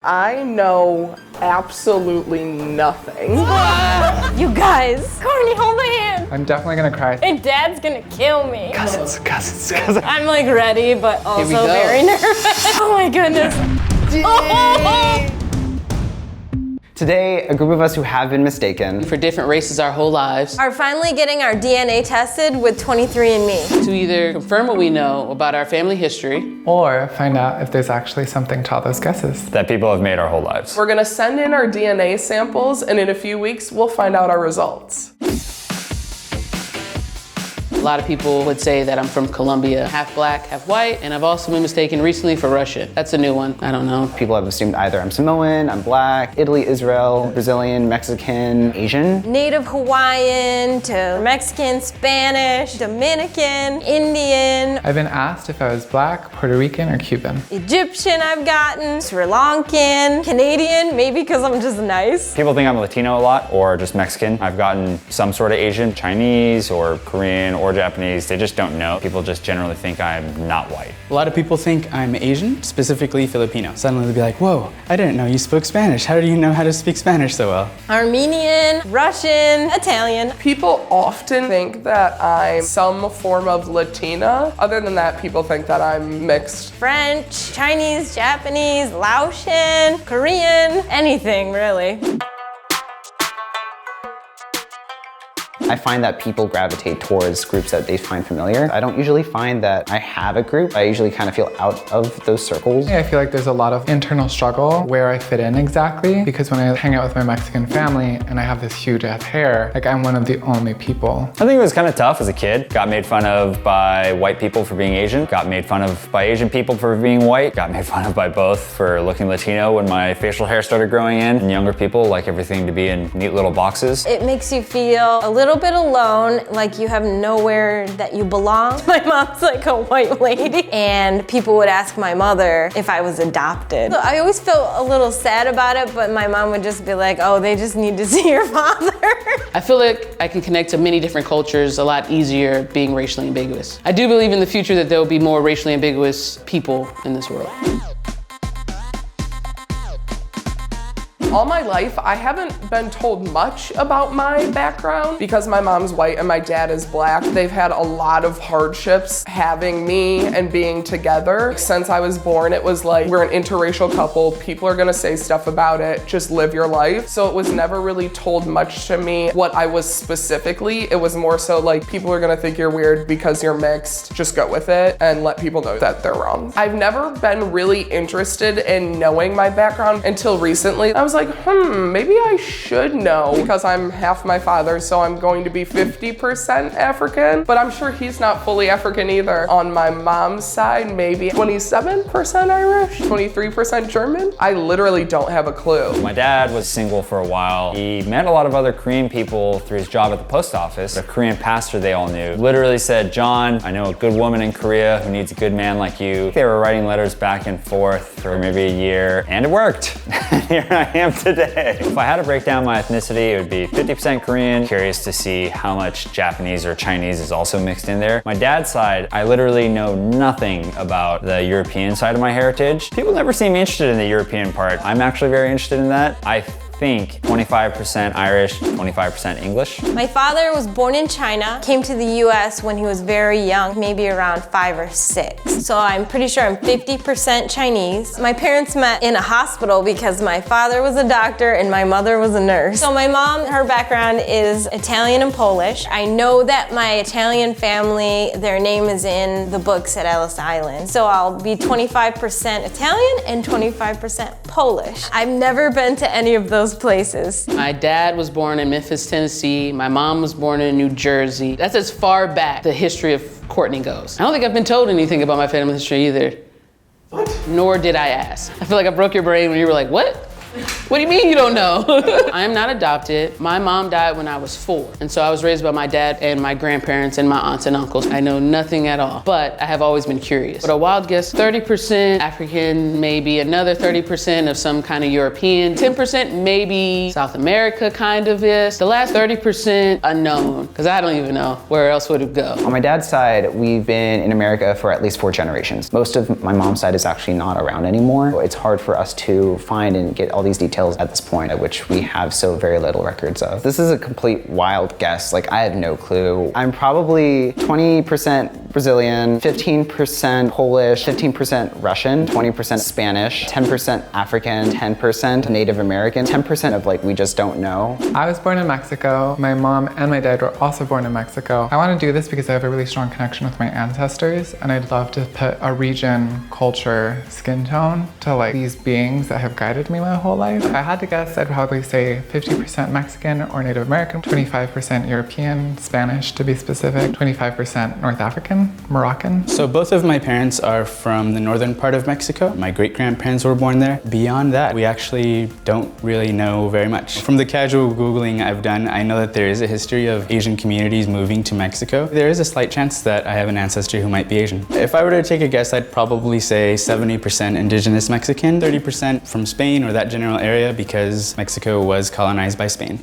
I know absolutely nothing. You guys, Courteney, hold my hand. I'm definitely gonna cry. And Dad's gonna kill me. Cousins. I'm like ready, but also very nervous. Oh my goodness. Today, a group of us who have been mistaken for different races our whole lives are finally getting our DNA tested with 23andMe. to either confirm what we know about our family history Or find out if there's actually something to all those guesses. that people have made our whole lives. We're gonna send in our DNA samples, and in a few weeks, we'll find out our results. A lot of people would say that I'm from Colombia, half black, half white, and I've also been mistaken recently for Russian. That's a new one, I don't know. People have assumed either I'm Samoan, I'm black, Italy, Israel, Brazilian, Mexican, Asian. Native Hawaiian to Mexican, Spanish, Dominican, Indian, I've been asked if I was black, Puerto Rican, or Cuban. Egyptian I've gotten, Sri Lankan, Canadian, maybe because I'm just nice. People think I'm Latino a lot or just Mexican. I've gotten some sort of Asian, Chinese or Korean or Japanese. They just don't know. People just generally think I'm not white. A lot of people think I'm Asian, specifically Filipino. Suddenly they'll be like, whoa, I didn't know you spoke Spanish. How do you know how to speak Spanish so well? Armenian, Russian, Italian. People often think that I'm some form of Latina. Other than that, people think that I'm mixed. French, Chinese, Japanese, Laotian, Korean, anything really. I find that people gravitate towards groups that they find familiar. I don't usually find that I have a group. I usually kind of feel out of those circles. I feel like there's a lot of internal struggle where I fit in exactly, because when I hang out with my Mexican family and I have this huge ass hair, like I'm one of the only people. I think it was kind of tough as a kid. Got made fun of by white people for being Asian. Got made fun of by Asian people for being white. Got made fun of by both for looking Latino when my facial hair started growing in. And younger people like everything to be in neat little boxes. It makes you feel a little bit alone, like you have nowhere that you belong. My mom's like a white lady, and people would ask my mother if I was adopted. So I always felt a little sad about it, but my mom would just be like, oh, they just need to see your father. I feel like I can connect to many different cultures a lot easier being racially ambiguous. I do believe in the future that there will be more racially ambiguous people in this world. All my life, I haven't been told much about my background because my mom's white and my dad is black. They've had a lot of hardships having me and being together. Since I was born, it was like, we're an interracial couple. People are gonna say stuff about it. Just live your life. So it was never really told much to me what I was specifically. It was more so like, people are gonna think you're weird because you're mixed. Just go with it and let people know that they're wrong. I've never been really interested in knowing my background until recently. I was like, maybe I should know because I'm half my father, so I'm going to be 50% African, but I'm sure he's not fully African either. On my mom's side, maybe 27% Irish, 23% German. I literally don't have a clue. My dad was single for a while. He met a lot of other Korean people through his job at the post office. A Korean pastor they all knew literally said, John, I know a good woman in Korea who needs a good man like you. They were writing letters back and forth for maybe a year, and it worked. Here I am today. If I had to break down my ethnicity, it would be 50% Korean. Curious to see how much Japanese or Chinese is also mixed in there. My dad's side, I literally know nothing about the European side of my heritage. People never seem interested in the European part. I'm actually very interested in that. I think 25% Irish, 25% English. My father was born in China, came to the US when he was very young, maybe around 5 or 6. So I'm pretty sure I'm 50% Chinese. My parents met in a hospital because my father was a doctor and my mother was a nurse. So my mom, her background is Italian and Polish. I know that my Italian family, their name is in the books at Ellis Island. So I'll be 25% Italian and 25% Polish. I've never been to any of those places. My dad was born in Memphis, Tennessee. My mom was born in New Jersey. That's as far back the history of Courteney goes. I don't think I've been told anything about my family history either. What? Nor did I ask. I feel like I broke your brain when you were like, what? What do you mean you don't know? I am not adopted. My mom died when I was 4. And so I was raised by my dad and my grandparents and my aunts and uncles. I know nothing at all, but I have always been curious. But a wild guess, 30% African, maybe another 30% of some kind of European, 10% maybe South America kind of is. The last 30% unknown, because I don't even know where else would it go. On my dad's side, we've been in America for at least 4 generations. Most of my mom's side is actually not around anymore. It's hard for us to find and get all these details at this point, at which we have so very little records of. This is a complete wild guess. Like, I have no clue. I'm probably 20% Brazilian, 15% Polish, 15% Russian, 20% Spanish, 10% African, 10% Native American, 10% of like we just don't know. I was born in Mexico. My mom and my dad were also born in Mexico. I want to do this because I have a really strong connection with my ancestors, and I'd love to put a region, culture, skin tone to like these beings that have guided me my whole life. If I had to guess, I'd probably say 50% Mexican or Native American, 25% European, Spanish to be specific, 25% North African, Moroccan. So both of my parents are from the northern part of Mexico. My great-grandparents were born there. Beyond that, we actually don't really know very much. From the casual Googling I've done, I know that there is a history of Asian communities moving to Mexico. There is a slight chance that I have an ancestor who might be Asian. If I were to take a guess, I'd probably say 70% indigenous Mexican, 30% from Spain or that general area because Mexico was colonized by Spain.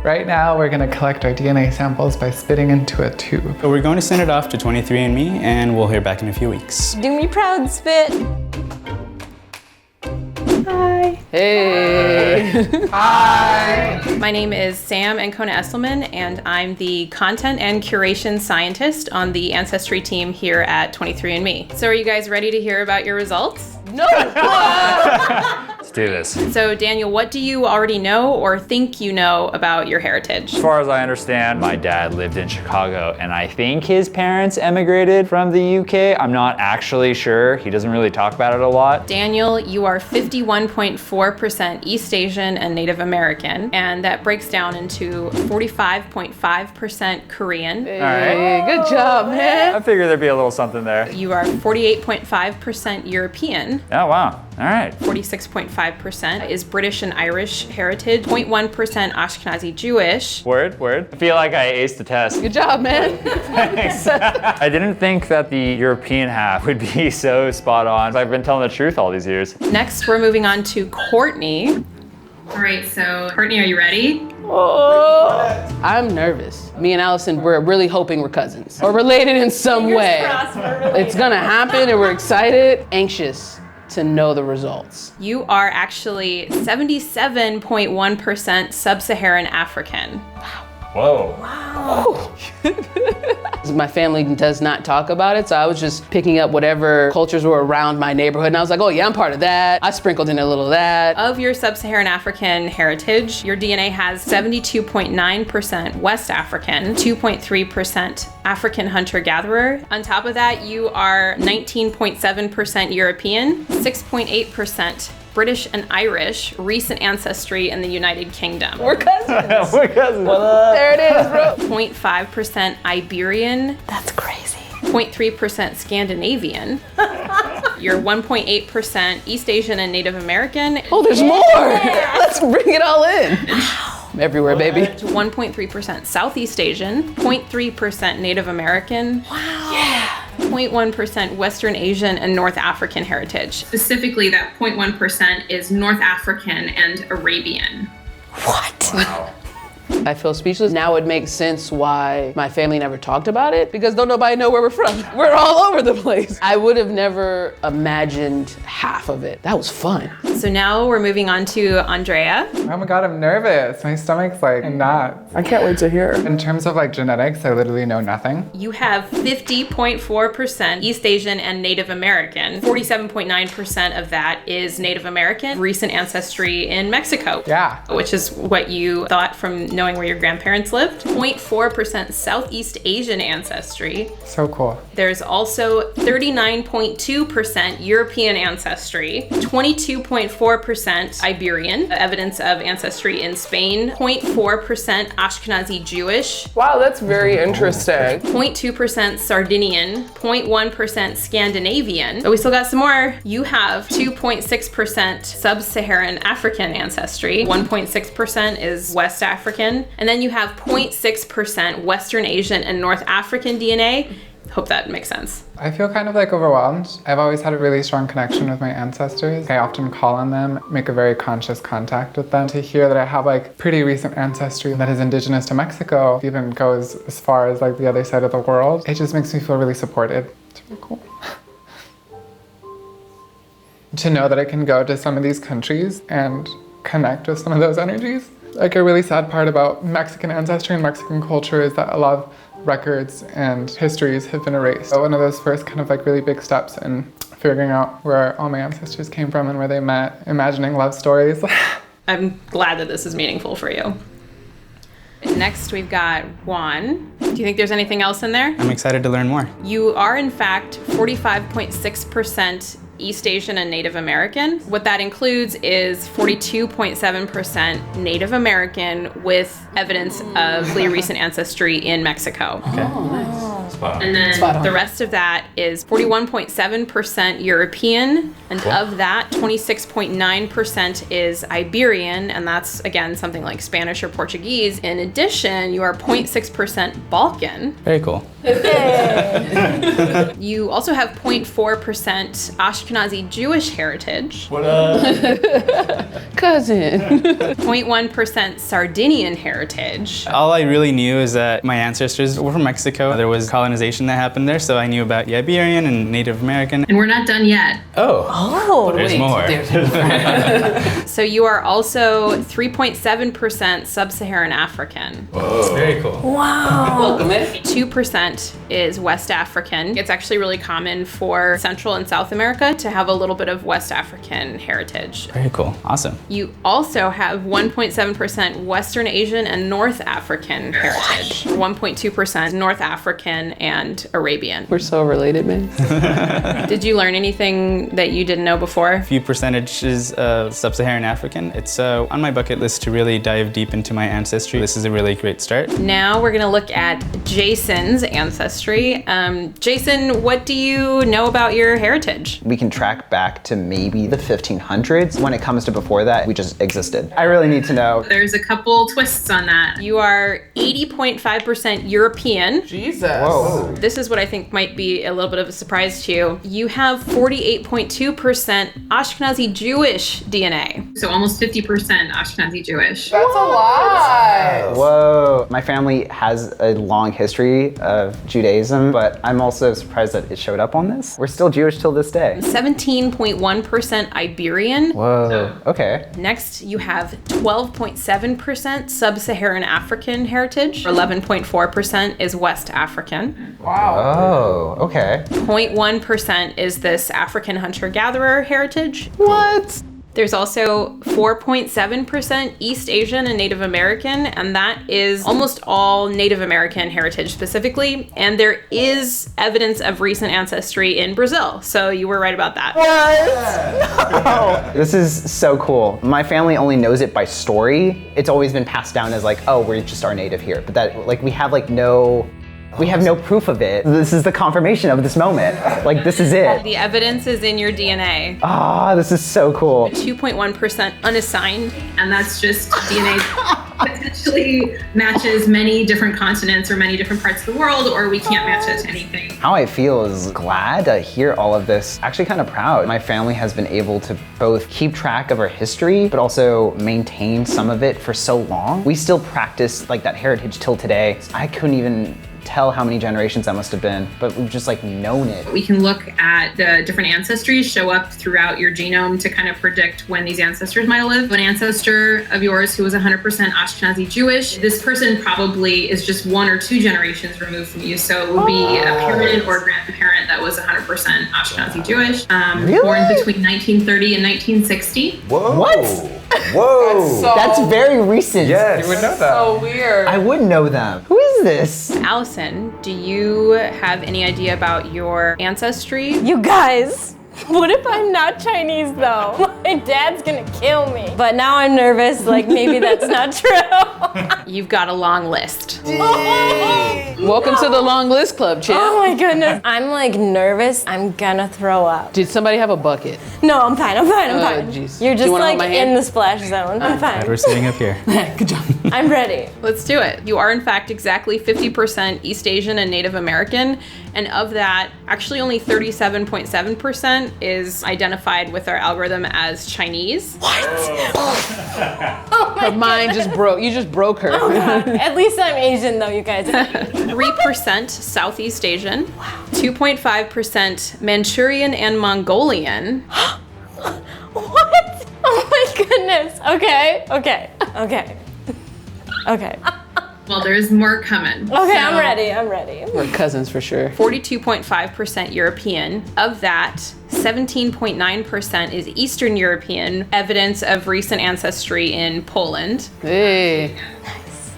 Right now, we're gonna collect our DNA samples by spitting into a tube. So we're going to send it off to 23andMe and we'll hear back in a few weeks. Do me proud, Spit. Hi. Hey. Hi! My name is Sam Ancona Esselman, and I'm the content and curation scientist on the ancestry team here at 23andMe. So are you guys ready to hear about your results? No. Let's do this. So Daniel, what do you already know or think you know about your heritage? As far as I understand, my dad lived in Chicago, and I think his parents emigrated from the UK. I'm not actually sure. He doesn't really talk about it a lot. Daniel, you are 51.4% East Asian and Native American, and that breaks down into 45.5% Korean. Hey, good job, man. I figured there'd be a little something there. You are 48.5% European. Oh, wow. All right. 46.5% is British and Irish heritage. 0.1% Ashkenazi Jewish. Word. I feel like I aced the test. Good job, man. Thanks. I didn't think that the European half would be so spot on. I've been telling the truth all these years. Next, we're moving on to Courteney. All right, so Courteney, are you ready? Oh, I'm nervous. Me and Allison, we're really hoping we're cousins or related in some way. It's gonna happen and we're excited, anxious to know the results. You are actually 77.1% Sub-Saharan African. Whoa. Wow. My family does not talk about it, so I was just picking up whatever cultures were around my neighborhood, and I was like, oh yeah, I'm part of that. I sprinkled in a little of that. Of your Sub-Saharan African heritage, your DNA has 72.9% West African, 2.3% African hunter-gatherer. On top of that, you are 19.7% European, 6.8% British and Irish, recent ancestry in the United Kingdom. We're cousins. We're cousins. There it is, bro. 0.5% Iberian. That's crazy. 0.3% Scandinavian. You're 1.8% East Asian and Native American. Oh, there's more. Let's bring it all in. Everywhere, baby. 1.3% Southeast Asian, 0.3% Native American. Wow. Yeah. 0.1% Western Asian and North African heritage. Specifically, that 0.1% is North African and Arabian. What? Wow. I feel speechless. Now it makes sense why my family never talked about it, because don't nobody know where we're from. We're all over the place. I would have never imagined half of it. That was fun. So now we're moving on to Andrea. Oh my God, I'm nervous. My stomach's like in knots. I can't wait to hear. In terms of like genetics, I literally know nothing. You have 50.4% East Asian and Native American. 47.9% of that is Native American, recent ancestry in Mexico. Yeah. Which is what you thought from knowing knowing where your grandparents lived. 0.4% Southeast Asian ancestry. So cool. There's also 39.2% European ancestry, 22.4% Iberian, evidence of ancestry in Spain, 0.4% Ashkenazi Jewish, Wow, that's very interesting. 0.2% Sardinian, 0.1% Scandinavian. But we still got some more. You have 2.6% Sub-Saharan African ancestry, 1.6% is West African, and then you have 0.6% Western Asian and North African DNA. Hope that makes sense. I feel kind of like overwhelmed. I've always had a really strong connection with my ancestors. I often call on them, make a very conscious contact with them. To hear that I have like pretty recent ancestry that is indigenous to Mexico, even goes as far as like the other side of the world, it just makes me feel really supported. It's really cool. To know that I can go to some of these countries and connect with some of those energies. Like a really sad part about Mexican ancestry and Mexican culture is that a lot of records and histories have been erased. So one of those first kind of like really big steps in figuring out where all my ancestors came from and where they met, imagining love stories. I'm glad that this is meaningful for you. Next, we've got Juan. Do you think there's anything else in there? I'm excited to learn more. You are, in fact, 45.6% East Asian and Native American. What that includes is 42.7% Native American with evidence of really recent ancestry in Mexico. Okay. And then the rest of that is 41.7% European, and of that, 26.9% is Iberian, and that's, again, something like Spanish or Portuguese. In addition, you are 0.6% Balkan. Very cool. You also have 0.4% Ashkenazi Jewish heritage. What up? Cousin. 0.1% Sardinian heritage. All I really knew is that my ancestors were from Mexico. There was colonization that happened there, so I knew about the Iberian and Native American. And we're not done yet. Oh, there's more. So you are also 3.7% Sub-Saharan African. Whoa. Very cool. Welcome in. 2% is West African. It's actually really common for Central and South America to have a little bit of West African heritage. Very cool. Awesome. You also have 1.7% Western Asian and North African heritage. 1.2% North African and Arabian. We're so related, man. Did you learn anything that you didn't know before? A few percentages of Sub-Saharan African. It's on my bucket list to really dive deep into my ancestry. This is a really great start. Now we're gonna look at Jason's ancestry. Jason, what do you know about your heritage? We can track back to maybe the 1500s. When it comes to before that, we just existed. I really need to know. There's a couple twists on that. You are 80.5% European. Jesus. Whoa. This is what I think might be a little bit of a surprise to you. You have 48.2% Ashkenazi Jewish DNA. So almost 50% Ashkenazi Jewish. That's a lot. Whoa. My family has a long history of Judaism, but I'm also surprised that it showed up on this. We're still Jewish till this day. 17.1% Iberian. Whoa, okay. Next, you have 12.7% Sub-Saharan African heritage. 11.4% is West African. Wow. Oh, okay. 0.1% is this African hunter-gatherer heritage. What? There's also 4.7% East Asian and Native American, and that is almost all Native American heritage specifically. And there is evidence of recent ancestry in Brazil, so you were right about that. What? No. This is so cool. My family only knows it by story. It's always been passed down as like, oh, we just are native here. But that, like, we have no proof of it. This is the confirmation of this moment. Like, this is it. The evidence is in your DNA. Ah, this is so cool. 2.1% unassigned, and that's just DNA potentially matches many different continents or many different parts of the world, or we can't match it to anything. How I feel is glad to hear all of this. Actually kind of proud. My family has been able to both keep track of our history, but also maintain some of it for so long. We still practice like that heritage till today. I couldn't even tell how many generations that must have been, but we've just like known it. We can look at the different ancestries show up throughout your genome to kind of predict when these ancestors might have lived. An ancestor of yours who was 100% Ashkenazi Jewish, this person probably is just 1 or 2 generations removed from you. So it would be a parent or grandparent that was 100% Ashkenazi Jewish. Really? Born between 1930 and 1960. Whoa. What? Whoa. That's very recent. Yes. You would know that. So weird. I would know them. Who is this? Allison, do you have any idea about your ancestry? You guys, what if I'm not Chinese though? My dad's gonna kill me. But now I'm nervous, like maybe that's not true. You've got a long list. Welcome to the long list club, champ. Oh my goodness. I'm like nervous, I'm gonna throw up. Did somebody have a bucket? No, I'm fine, I'm fine. jeez. You're Do just you wanna like hold my in hand? the splash zone. I'm Glad fine. we're sitting up here. Good job. I'm ready. Let's do it. You are in fact exactly 50% East Asian and Native American, and of that, actually only 37.7% is identified with our algorithm as Chinese. Her mind just broke. You just broke her. At least I'm Asian though, you guys. 3% Southeast Asian. Wow. 2.5% Manchurian and Mongolian. What? Oh my goodness. Okay. Well, there's more coming. Okay, I'm ready. We're cousins for sure. 42.5% European. Of that, 17.9% is Eastern European, evidence of recent ancestry in Poland. Hey.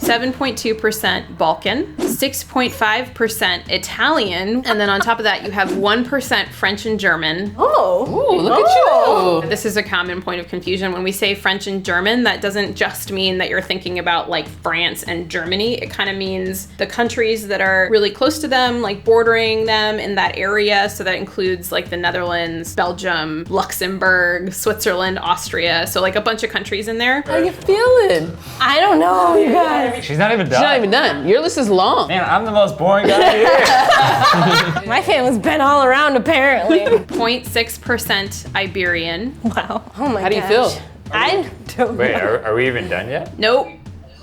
7.2% Balkan, 6.5% Italian, and then on top of that you have 1% French and German. Oh. Ooh, look at you. This is a common point of confusion. When we say French and German, that doesn't just mean that you're thinking about like France and Germany. It kind of means the countries that are really close to them, like bordering them in that area. So that includes like the Netherlands, Belgium, Luxembourg, Switzerland, Austria. So like a bunch of countries in there. How you feeling? I don't know, you guys. She's not even done. She's not even done. Your list is long. Man, I'm the most boring guy here. My family's been all around apparently. 0.6% Iberian. Wow. Oh my god. How do you feel? I don't Wait, know. are we even done yet? Nope.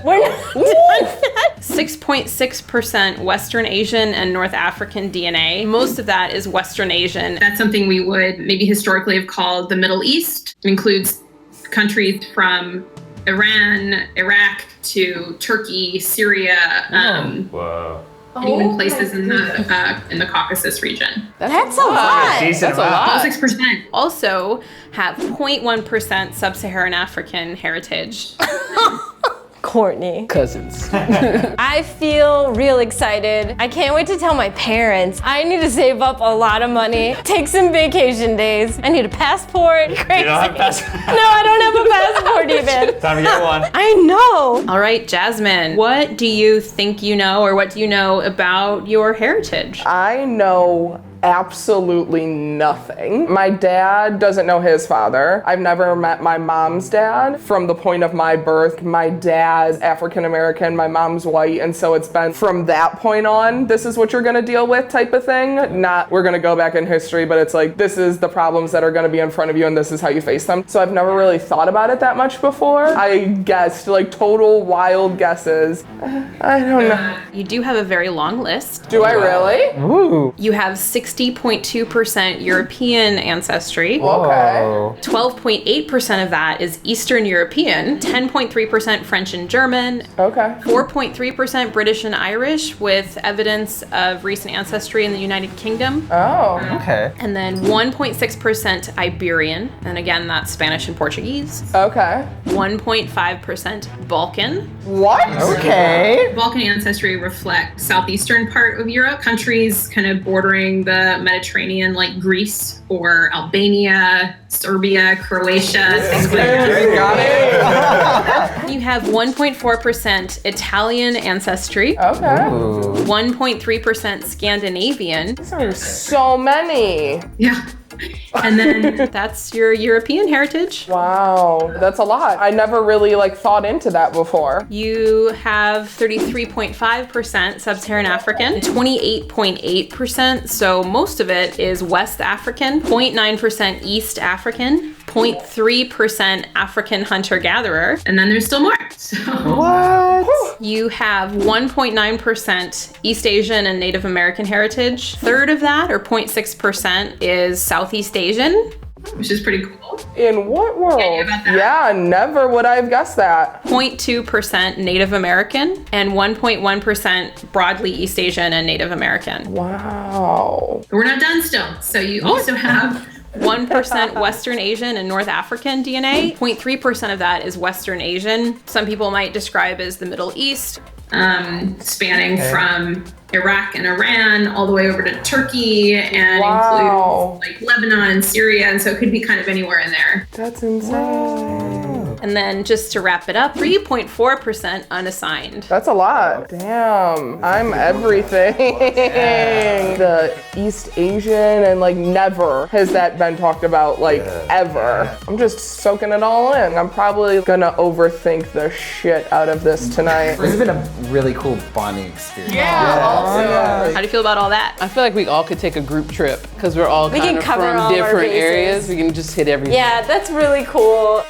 We're not done yet. 6.6% Western Asian and North African DNA. Most of that is Western Asian. That's something we would maybe historically have called the Middle East. It includes countries from Iran, Iraq to Turkey, Syria, Whoa. and even places in the Caucasus region. That's a lot. Decent That's a amount. lot. 6% also have 0.1% Sub-Saharan African heritage. Courteney. Cousins. I feel real excited. I can't wait to tell my parents. I need to save up a lot of money, take some vacation days. I need a passport. Crazy. You don't have a passport? No, I don't have a passport even. Time to get one. I know. All right, Jazmyne, what do you think you know, or what do you know about your heritage? I know absolutely nothing. My dad doesn't know his father. I've never met my mom's dad. From the point of my birth, my dad's African American, my mom's white, and so it's been from that point on, this is what you're gonna deal with type of thing. Not we're gonna go back in history, but it's like this is the problems that are gonna be in front of you and this is how you face them. So I've never really thought about it that much before. I guessed like total wild guesses. I don't know. You do have a very long list. Do I really? Ooh. You have 60.2% European ancestry. Okay. 12.8% of that is Eastern European, 10.3% French and German, Okay. 4.3% British and Irish with evidence of recent ancestry in the United Kingdom, Oh. Okay. and then 1.6% Iberian, and again that's Spanish and Portuguese, Okay. 1.5% Balkan. What? Okay. Balkan ancestry reflect southeastern part of Europe, countries kind of bordering the Mediterranean like Greece or Albania, Serbia, Croatia, things like that. Got it. You have 1.4% Italian ancestry, Okay. 1.3% Scandinavian. There's so many. Yeah. And then that's your European heritage. Wow, that's a lot. I never really like thought into that before. You have 33.5% Sub-Saharan African, 28.8%, so most of it is West African, 0.9% East African, 0.3% African hunter-gatherer, and then there's still more. So What? you have 1.9% East Asian and Native American heritage. Third of that, or 0.6%, is Southeast Asian. which is pretty cool. In what world? Yeah, about that. Yeah, never would I have guessed that. 0.2% Native American and 1.1% broadly East Asian and Native American. Wow. We're not done still. So you also have 1% Western Asian and North African DNA. 0.3% of that is Western Asian. Some people might describe as the Middle East, spanning from Iraq and Iran all the way over to Turkey, and includes like Lebanon and Syria, and so it could be kind of anywhere in there. That's insane. And then just to wrap it up, 3.4% unassigned. That's a lot. Damn, I'm everything. The East Asian, and like never has that been talked about, like ever. I'm just soaking it all in. I'm probably gonna overthink the shit out of this tonight. This has been a really cool bonding experience. How do you feel about all that? I feel like we all could take a group trip because we're all kind of cover all from our different bases. areas. We can just hit everything. Yeah, that's really cool.